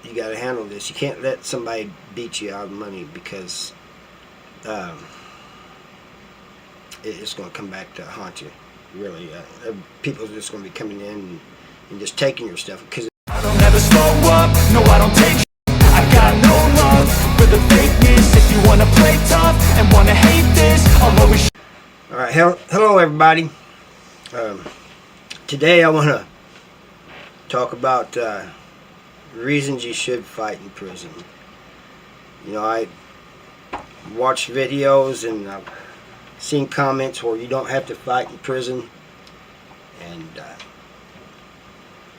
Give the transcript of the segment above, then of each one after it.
you got to handle this. You can't let somebody beat you out of money, because it's going to come back to haunt you. Really, people are just going to be coming in and just taking your stuff. Because I don't ever slow up, no I don't take I got no love for the fakeness. If you wanna play tough and wanna hate this, I'll always all right, hello everybody. Today I want to talk about reasons you should fight in prison. You know, I watched videos and I've seen comments where you don't have to fight in prison, and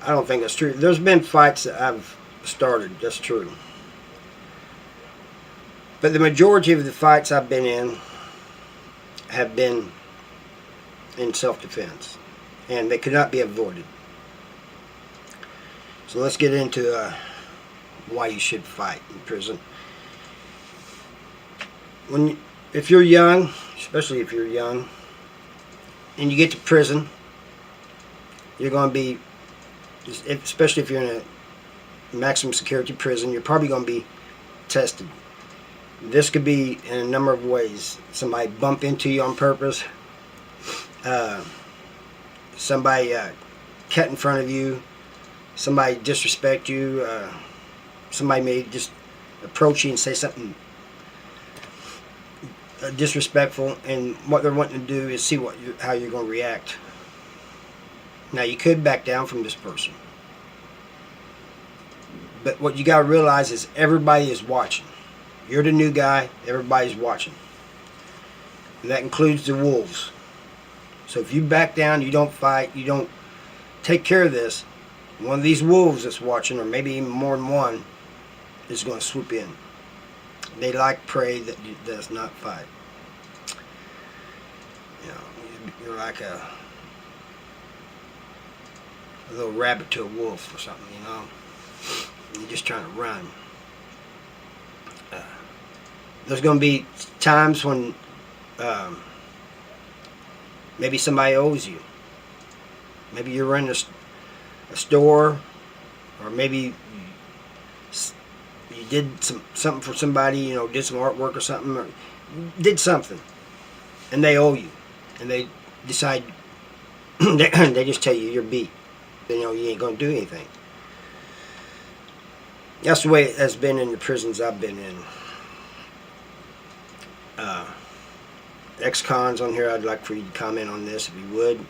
I don't think that's true. There's been fights that I've started, that's true, but the majority of the fights I've been in have been in self-defense, and they could not be avoided. So let's get into why you should fight in prison. If you're young, especially if you're young, and you get to prison, you're going to be, especially if you're in a maximum security prison, you're probably going to be tested. This could be in a number of ways. Somebody bump into you on purpose. Somebody cut in front of you. Somebody disrespect you. Somebody may just approach you and say something disrespectful, and what they're wanting to do is see how you're going to react. Now, you could back down from this person, but what you got to realize is everybody is watching. You're the new guy, everybody's watching, and that includes the wolves. So if you back down, you don't fight, you don't take care of this, one of these wolves that's watching, or maybe even more than one, is going to swoop in. They like prey that does not fight. You know, you're like a little rabbit to a wolf or something, you know. You're just trying to run. There's going to be times when maybe somebody owes you. Maybe you're running a store, or maybe you did something for somebody, you know, did some artwork or something, or did something, and they owe you, and they decide, they just tell you you're beat, you know, you ain't going to do anything. That's the way it has been in the prisons I've been in. Ex-cons on here, I'd like for you to comment on this if you would.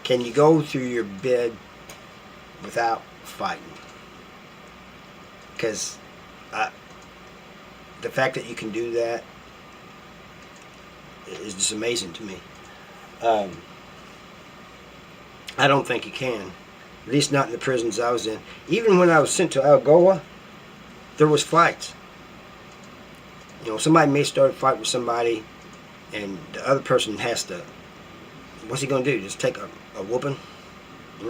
Can you go through your bed without fighting? Because the fact that you can do that is just amazing to me. I don't think you can. At least not in the prisons I was in. Even when I was sent to Algoa, there was fights. You know, somebody may start a fight with somebody, and the other person has to, what's he going to do? Just take a whooping? You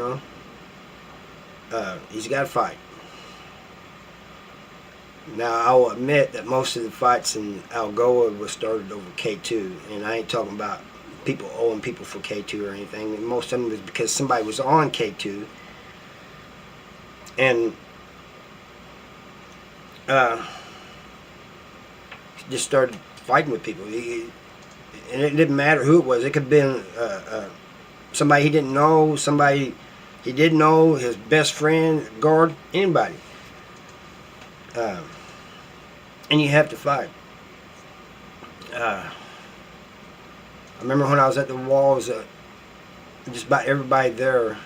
know? He's got to fight. Now, I'll admit that most of the fights in Algoa were started over K2, and I ain't talking about people owing people for K2 or anything. Most of them was because somebody was on K2 and just started fighting with people. And it didn't matter who it was. It could have been somebody he didn't know, somebody he did know, his best friend, guard, anybody. And you have to fight. I remember when I was at the walls, just about everybody there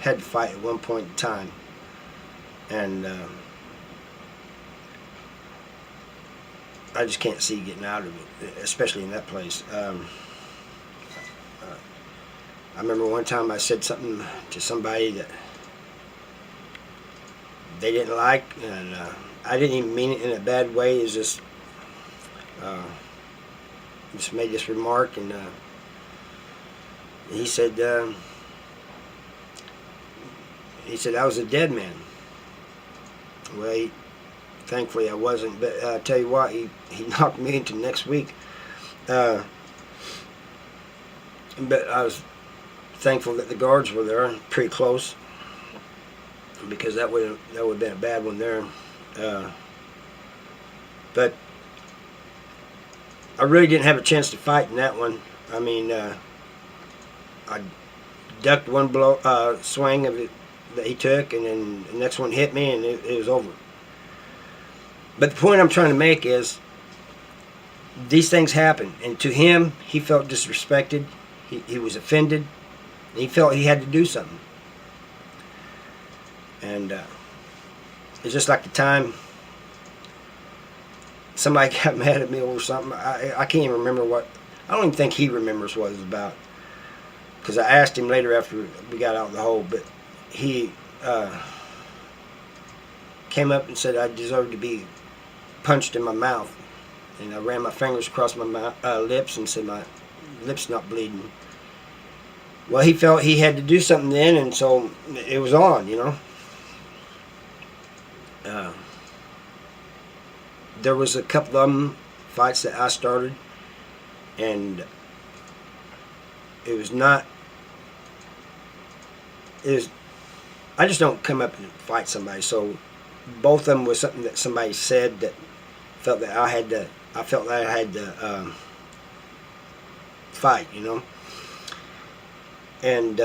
had to fight at one point in time. And I just can't see getting out of it, especially in that place. I remember one time I said something to somebody that they didn't like, and I didn't even mean it in a bad way. It's just made this remark, and he said I was a dead man. Well, thankfully I wasn't, but I tell you what, he knocked me into next week. But I was thankful that the guards were there, pretty close. because that would have been a bad one there. But I really didn't have a chance to fight in that one. I mean, I ducked one swing of it that he took, and then the next one hit me, and it was over. But the point I'm trying to make is, these things happen, and to him, he felt disrespected. He was offended. And he felt he had to do something. And it's just like the time somebody got mad at me over something. I can't even remember what. I don't even think he remembers what it was about, because I asked him later after we got out of the hole. But he came up and said I deserved to be punched in my mouth, and I ran my fingers across my lips and said my lips not bleeding. Well, he felt he had to do something then, and so it was on, you know. There was a couple of them fights that I started, and it was not. I just don't come up and fight somebody. So both of them was something that somebody said that felt that I felt that I had to fight, you know. And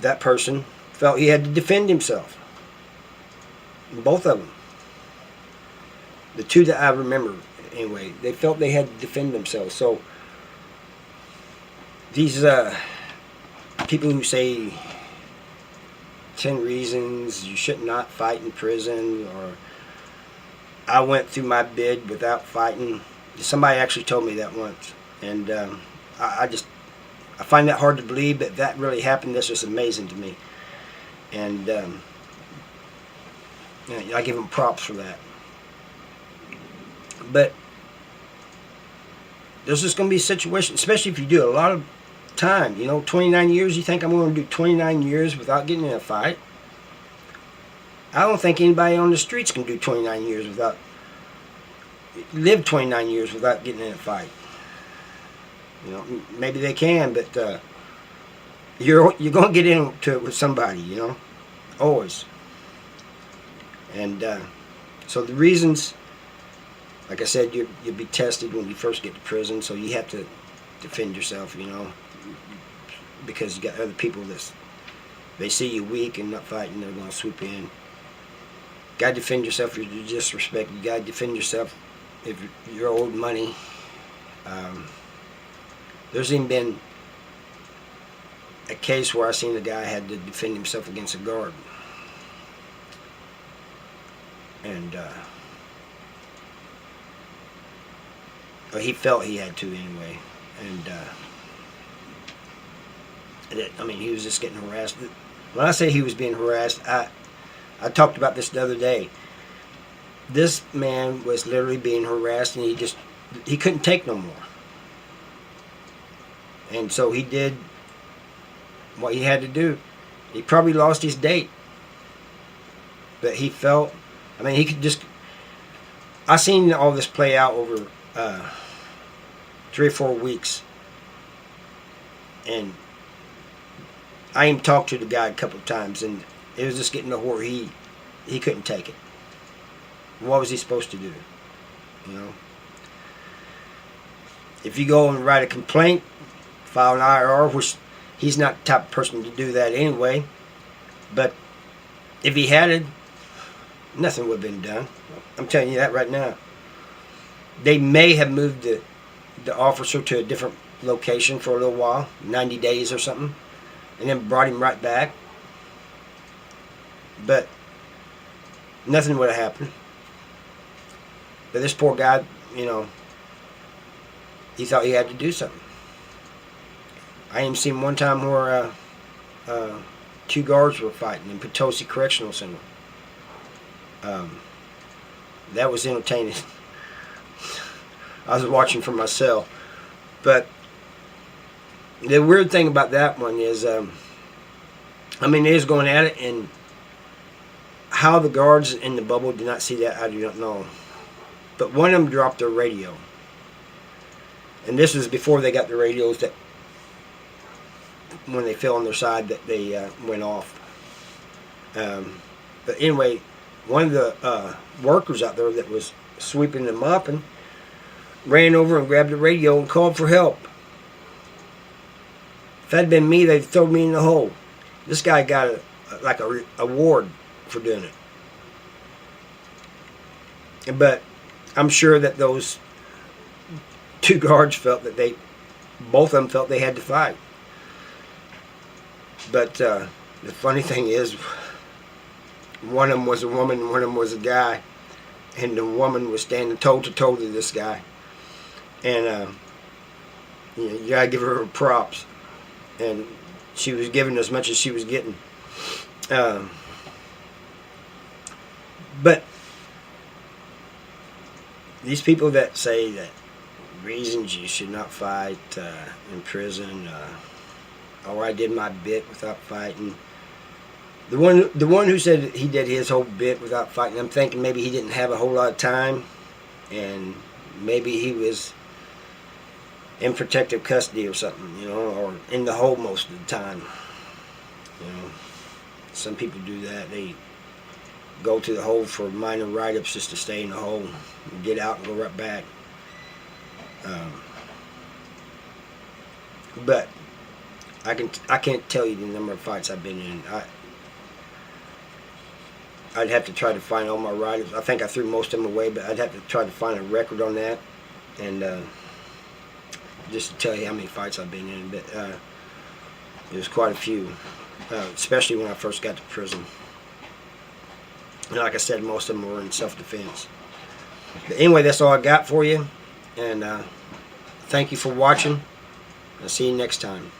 that person felt he had to defend himself. Both of them. The two that I remember, anyway, they felt they had to defend themselves. So these people who say 10 reasons you should not fight in prison, or I went through my bid without fighting. Somebody actually told me that once, and I find that hard to believe, but that really happened. That's just amazing to me, and I give them props for that. But there's just going to be situations, especially if you do a lot of time. You know, 29 years. You think I'm going to do 29 years without getting in a fight? I don't think anybody on the streets can do 29 years without live 29 years without getting in a fight. You know, maybe they can, but you're going to get into it with somebody, you know, always. And so the reasons, like I said, you'll be tested when you first get to prison, so you have to defend yourself, you know, because you got other people they see you weak and not fighting, they're going to swoop in. You got to defend yourself if you're disrespected. You got to defend yourself if you're owed money. There's even been a case where I seen a guy had to defend himself against a guard. And he felt he had to anyway. And I mean, he was just getting harassed. When I say he was being harassed, I talked about this the other day. This man was literally being harassed, and he couldn't take no more. And so he did what he had to do. He probably lost his date, but he felt, I mean, he could just, I seen all this play out over 3 or 4 weeks, and I even talked to the guy a couple of times, and it was just getting to where he couldn't take it. What was he supposed to do? You know, if you go and write a complaint, file an IR, which he's not the type of person to do that anyway, but if he had it, nothing would have been done. I'm telling you that right now. They may have moved the officer to a different location for a little while, 90 days or something, and then brought him right back. But nothing would have happened. But this poor guy, you know, he thought he had to do something. I even seen one time where 2 guards were fighting in Potosi Correctional Center. That was entertaining. I was watching from my cell. But the weird thing about that one is, I mean, they was going at it, and how the guards in the bubble did not see that, I do not know. But one of them dropped their radio. And this was before they got the radios that, when they fell on their side, that they went off. But anyway, one of the workers out there that was sweeping and mopping ran over and grabbed the radio and called for help. If that had been me, they'd throw me in the hole. This guy got a award for doing it. But I'm sure that those two guards felt that both of them felt they had to fight. But the funny thing is, one of them was a woman and one of them was a guy. And the woman was standing toe to toe to this guy. And you gotta give her props. And she was giving as much as she was getting. But these people that say that reasons you should not fight in prison, or I did my bit without fighting. The one who said he did his whole bit without fighting, I'm thinking maybe he didn't have a whole lot of time, and maybe he was in protective custody or something, or in the hole most of the time. Some people do that. They go to the hole for minor write-ups just to stay in the hole, and get out and go right back. But I can't tell you the number of fights I've been in. I'd have to try to find all my write-ups. I think I threw most of them away, but I'd have to try to find a record on that, and just to tell you how many fights I've been in. But there's quite a few, especially when I first got to prison. And like I said, most of them were in self-defense. But anyway, that's all I got for you, and thank you for watching. I'll see you next time.